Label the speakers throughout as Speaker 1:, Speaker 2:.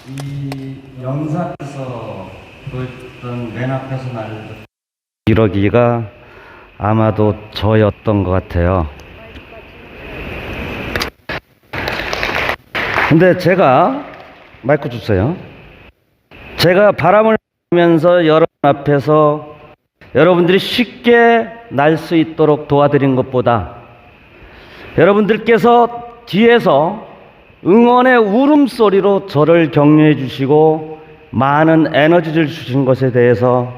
Speaker 1: 이 영상에서 보였던 맨 앞에서 날렸던 이러기가 아마도 저였던 것 같아요. 근데 제가 마이크 주세요. 제가 바람을 불면서 여러분 앞에서 여러분들이 쉽게 날 수 있도록 도와드린 것보다 여러분들께서 뒤에서 응원의 울음소리로 저를 격려해 주시고 많은 에너지를 주신 것에 대해서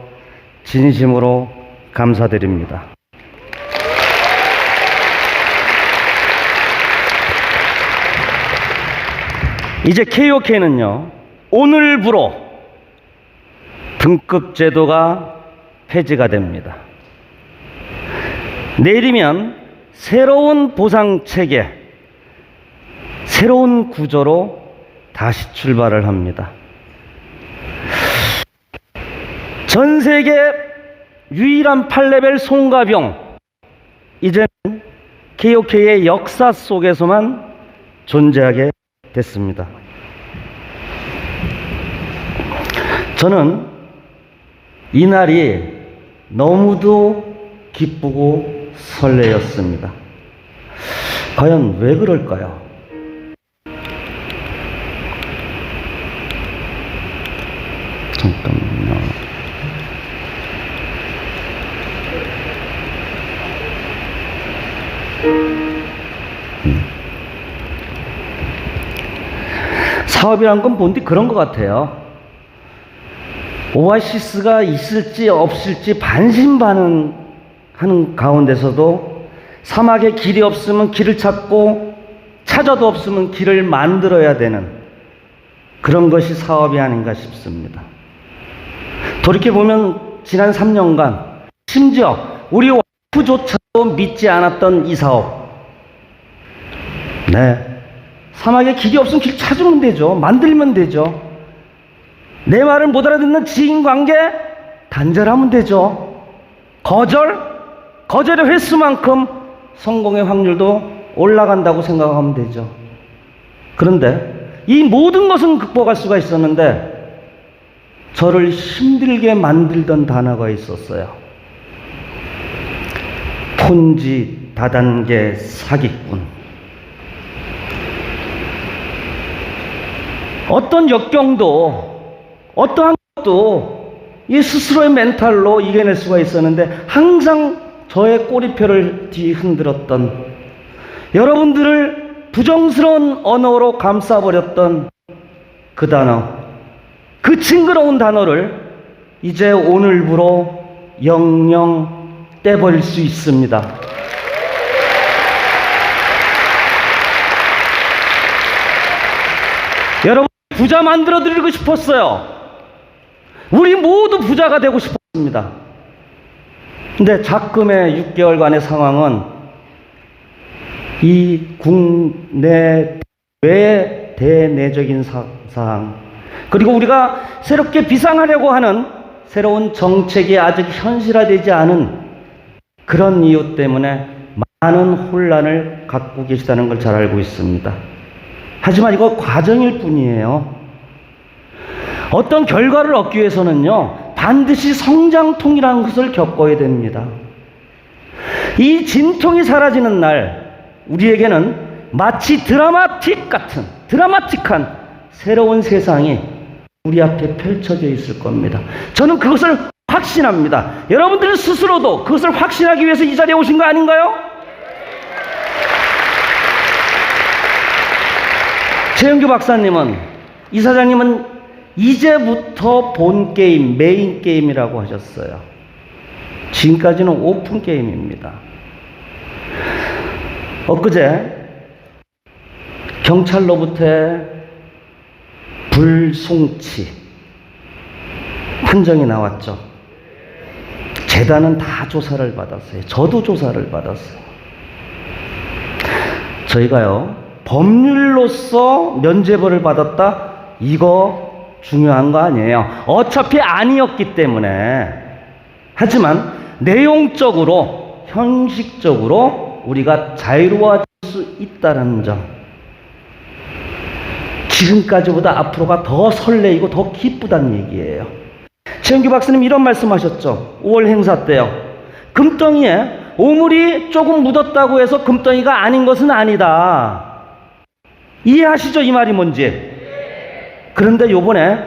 Speaker 1: 진심으로 감사드립니다. 이제 KOK는요, 오늘부로 등급 제도가 폐지가 됩니다. 내일이면 새로운 보상 체계, 새로운 구조로 다시 출발을 합니다. 전 세계 유일한 8레벨 송가병, 이제는 KOK의 역사 속에서만 존재하게 됐습니다. 저는 이날이 너무도 기쁘고 설레었습니다. 과연 왜 그럴까요? 잠깐만요. 사업이란 건 본디 그런 것 같아요. 오아시스가 있을지 없을지 반신반의하는 가운데서도 사막에 길이 없으면 길을 찾고 찾아도 없으면 길을 만들어야 되는 그런 것이 사업이 아닌가 싶습니다. 돌이켜보면 지난 3년간 심지어 우리 와이프조차도 믿지 않았던 이 사업, 사막에 길이 없으면 길 찾으면 되죠. 만들면 되죠. 내 말을 못 알아듣는 지인관계 단절하면 되죠. 거절의 횟수만큼 성공의 확률도 올라간다고 생각하면 되죠. 그런데 이 모든 것은 극복할 수가 있었는데 저를 힘들게 만들던 단어가 있었어요. 폰지 다단계 사기꾼. 어떤 역경도 어떠한 것도 이 스스로의 멘탈로 이겨낼 수가 있었는데 항상 저의 꼬리표를 뒤흔들었던, 여러분들을 부정스러운 언어로 감싸버렸던 그 단어, 그 징그러운 단어를 이제 오늘부로 영영 떼버릴 수 있습니다. 여러분, 부자 만들어 드리고 싶었어요. 우리 모두 부자가 되고 싶었습니다. 근데 작금의 6개월간의 상황은 이 국내 외 대내적인 사항, 그리고 우리가 새롭게 비상하려고 하는 새로운 정책이 아직 현실화되지 않은 그런 이유 때문에 많은 혼란을 갖고 계시다는 걸 잘 알고 있습니다. 하지만 이거 과정일 뿐이에요. 어떤 결과를 얻기 위해서는요, 반드시 성장통이라는 것을 겪어야 됩니다. 이 진통이 사라지는 날, 우리에게는 마치 드라마틱한 새로운 세상이 우리 앞에 펼쳐져 있을 겁니다. 저는 그것을 확신합니다. 여러분들 스스로도 그것을 확신하기 위해서 이 자리에 오신 거 아닌가요? 최영규 박사님은, 이사장님은 이제부터 본 게임, 메인 게임이라고 하셨어요. 지금까지는 오픈 게임입니다. 엊그제 경찰로부터 불송치 판정이 나왔죠. 재단은 다 조사를 받았어요. 저도 조사를 받았어요. 저희가요, 법률로서 면죄부를 받았다, 이거 중요한 거 아니에요. 어차피 아니었기 때문에. 하지만 내용적으로, 형식적으로 우리가 자유로워질 수 있다는 점, 지금까지보다 앞으로가 더 설레이고 더 기쁘다는 얘기예요. 최영규 박사님 이런 말씀하셨죠. 5월 행사 때요. 금덩이에 오물이 조금 묻었다고 해서 금덩이가 아닌 것은 아니다. 이해하시죠? 이 말이 뭔지. 그런데 요번에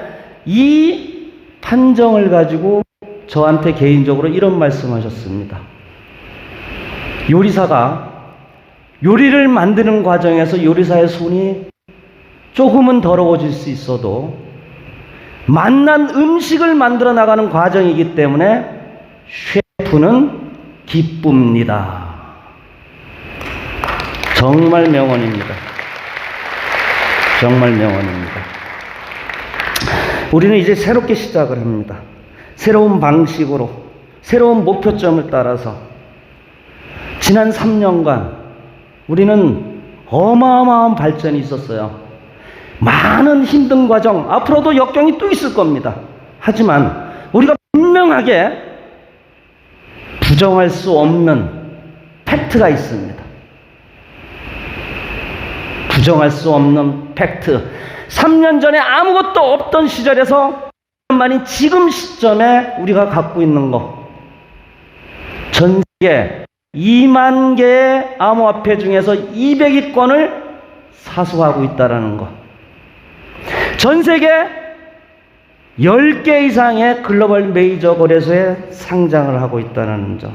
Speaker 1: 이 판정을 가지고 저한테 개인적으로 이런 말씀하셨습니다. 요리사가 요리를 만드는 과정에서 요리사의 손이 조금은 더러워질 수 있어도 맛난 음식을 만들어 나가는 과정이기 때문에 셰프는 기쁩니다. 정말 명언입니다. 정말 명언입니다. 우리는 이제 새롭게 시작을 합니다. 새로운 방식으로, 새로운 목표점을 따라서 지난 3년간 우리는 어마어마한 발전이 있었어요. 많은 힘든 과정, 앞으로도 역경이 또 있을 겁니다. 하지만 우리가 분명하게 부정할 수 없는 팩트가 있습니다. 부정할 수 없는 팩트. 3년 전에 아무것도 없던 시절에서 만인 지금 시점에 우리가 갖고 있는 것. 전 세계 2만 개의 암호화폐 중에서 200위권을 사수하고 있다는 것. 전 세계 10개 이상의 글로벌 메이저 거래소에 상장을 하고 있다는 점.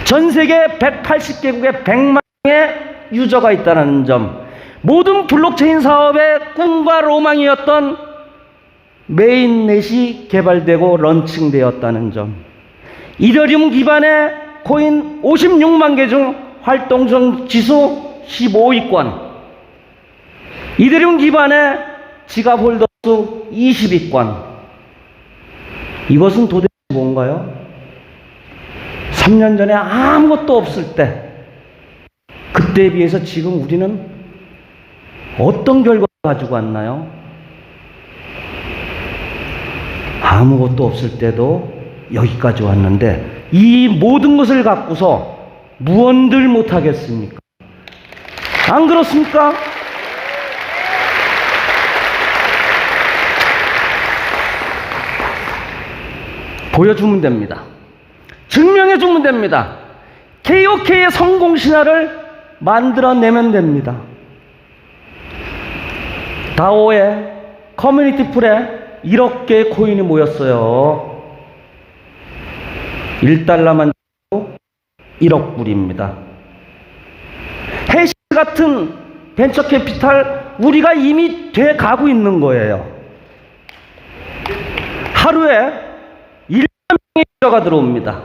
Speaker 1: 전 세계 180개국에 100만 명의 유저가 있다는 점. 모든 블록체인 사업의 꿈과 로망이었던 메인넷이 개발되고 런칭되었다는 점. 이더리움 기반의 코인 56만 개 중 활동성 지수 15위권. 이더리움 기반의 지갑 홀더 수 20위권. 이것은 도대체 뭔가요? 3년 전에 아무것도 없을 때, 그때에 비해서 지금 우리는 어떤 결과를 가지고 왔나요? 아무것도 없을 때도 여기까지 왔는데 이 모든 것을 갖고서 무언들 못하겠습니까? 안 그렇습니까? 보여주면 됩니다. 증명해 주면 됩니다. KOK의 성공 신화를 만들어내면 됩니다. 다오에 커뮤니티 풀에 1억 개의 코인이 모였어요. 1달러만 주고 1억 불입니다. 해시 같은 벤처 캐피탈 우리가 이미 돼 가고 있는 거예요. 하루에 1만 명의 유저가 들어옵니다.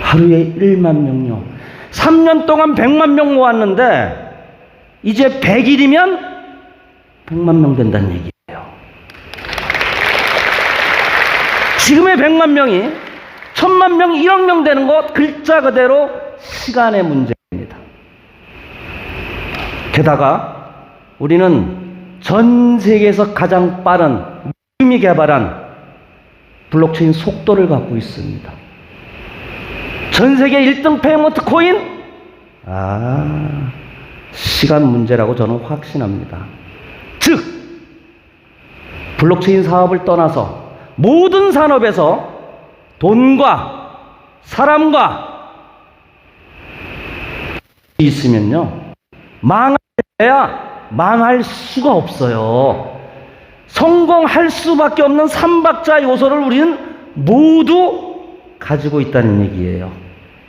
Speaker 1: 하루에 1만 명요. 3년 동안 100만 명 모았는데 이제 100일이면 100만 명 된다는 얘기예요. 지금의 100만 명이 1000만 명, 1억 명 되는 것 글자 그대로 시간의 문제입니다. 게다가 우리는 전 세계에서 가장 빠른 미국이 개발한 블록체인 속도를 갖고 있습니다. 전 세계 1등 페이먼트 코인? 시간 문제라고 저는 확신합니다. 즉, 블록체인 사업을 떠나서 모든 산업에서 돈과 사람과 있으면요, 망해야 망할 수가 없어요. 성공할 수밖에 없는 3박자 요소를 우리는 모두 가지고 있다는 얘기예요.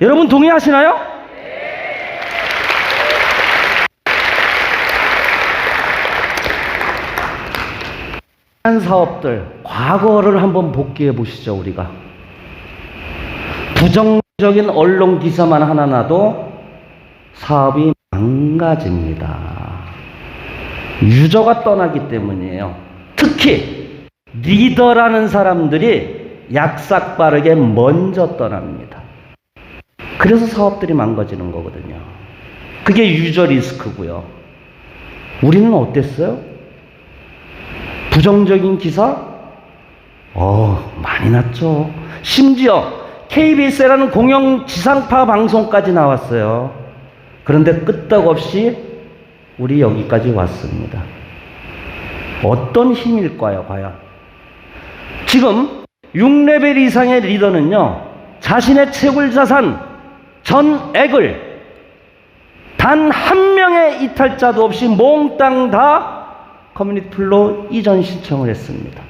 Speaker 1: 여러분 동의하시나요? 한 사업들 과거를 한번 복귀해 보시죠. 우리가 부정적인 언론 기사만 하나 나도 사업이 망가집니다. 유저가 떠나기 때문이에요. 특히 리더라는 사람들이 약삭빠르게 먼저 떠납니다. 그래서 사업들이 망가지는 거거든요. 그게 유저 리스크고요. 우리는 어땠어요? 부정적인 기사? 많이 났죠. 심지어 KBS라는 공영 지상파 방송까지 나왔어요. 그런데 끄떡없이 우리 여기까지 왔습니다. 어떤 힘일까요, 과연? 지금 6레벨 이상의 리더는요, 자신의 채굴 자산 전액을 단 한 명의 이탈자도 없이 몽땅 다 커뮤니티 풀로 이전 신청을 했습니다.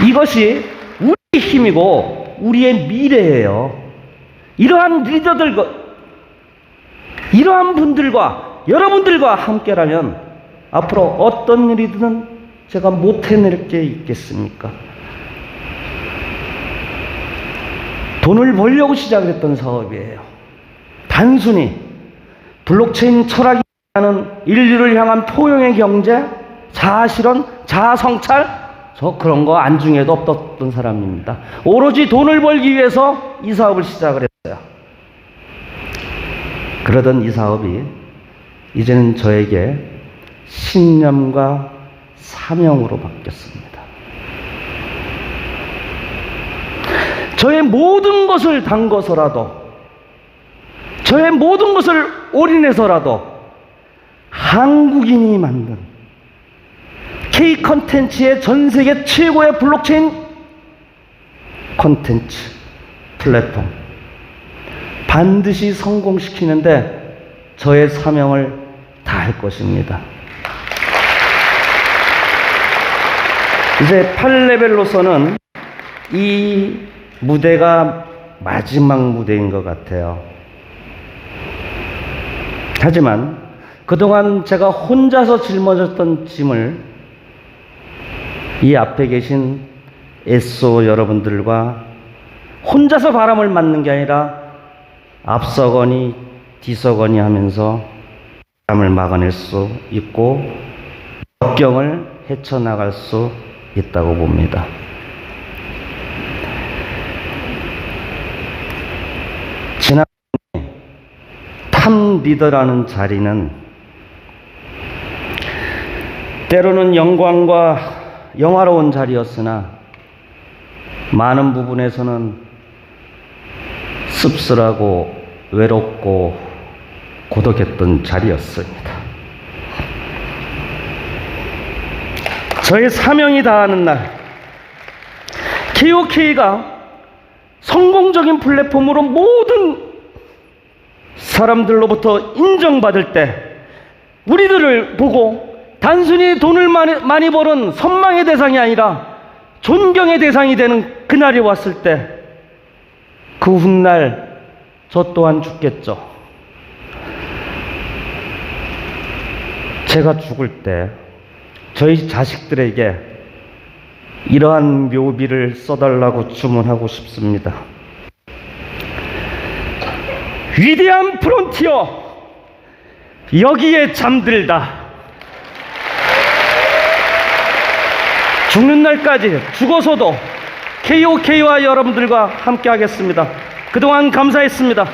Speaker 1: 이것이 우리 힘이고 우리의 미래예요. 이러한 리더들과, 이러한 분들과 여러분들과 함께라면 앞으로 어떤 일이든 제가 못 해낼 게 있겠습니까? 돈을 벌려고 시작을 했던 사업이에요. 단순히 블록체인 철학이 하는 인류를 향한 포용의 경제, 자아실현, 자아성찰, 저 그런 거 안중에도 없었던 사람입니다. 오로지 돈을 벌기 위해서 이 사업을 시작을 했어요. 그러던 이 사업이 이제는 저에게 신념과 사명으로 바뀌었습니다. 저의 모든 것을 담궈서라도, 저의 모든 것을 올인해서라도 한국인이 만든 K 컨텐츠의 전 세계 최고의 블록체인 컨텐츠 플랫폼 반드시 성공시키는데 저의 사명을 다할 것입니다. 이제 8레벨로서는 이 무대가 마지막 무대인 것 같아요. 하지만 그동안 제가 혼자서 짊어졌던 짐을 이 앞에 계신 SO 여러분들과 혼자서 바람을 맞는 게 아니라 앞서거니 뒤서거니 하면서 바람을 막아낼 수 있고 역경을 헤쳐나갈 수 있다고 봅니다. 지난 탑 리더라는 자리는 때로는 영광과 영화로운 자리였으나 많은 부분에서는 씁쓸하고 외롭고 고독했던 자리였습니다. 저의 사명이 다하는 날, KOK가 성공적인 플랫폼으로 모든 사람들로부터 인정받을 때 우리들을 보고 단순히 돈을 많이 버는 선망의 대상이 아니라 존경의 대상이 되는 그날이 왔을 때 그 훗날 저 또한 죽겠죠. 제가 죽을 때 저희 자식들에게 이러한 묘비를 써달라고 주문하고 싶습니다. 위대한 프론티어, 여기에 잠들다. 죽는 날까지 죽어서도 KOK와 여러분들과 함께 하겠습니다. 그동안 감사했습니다.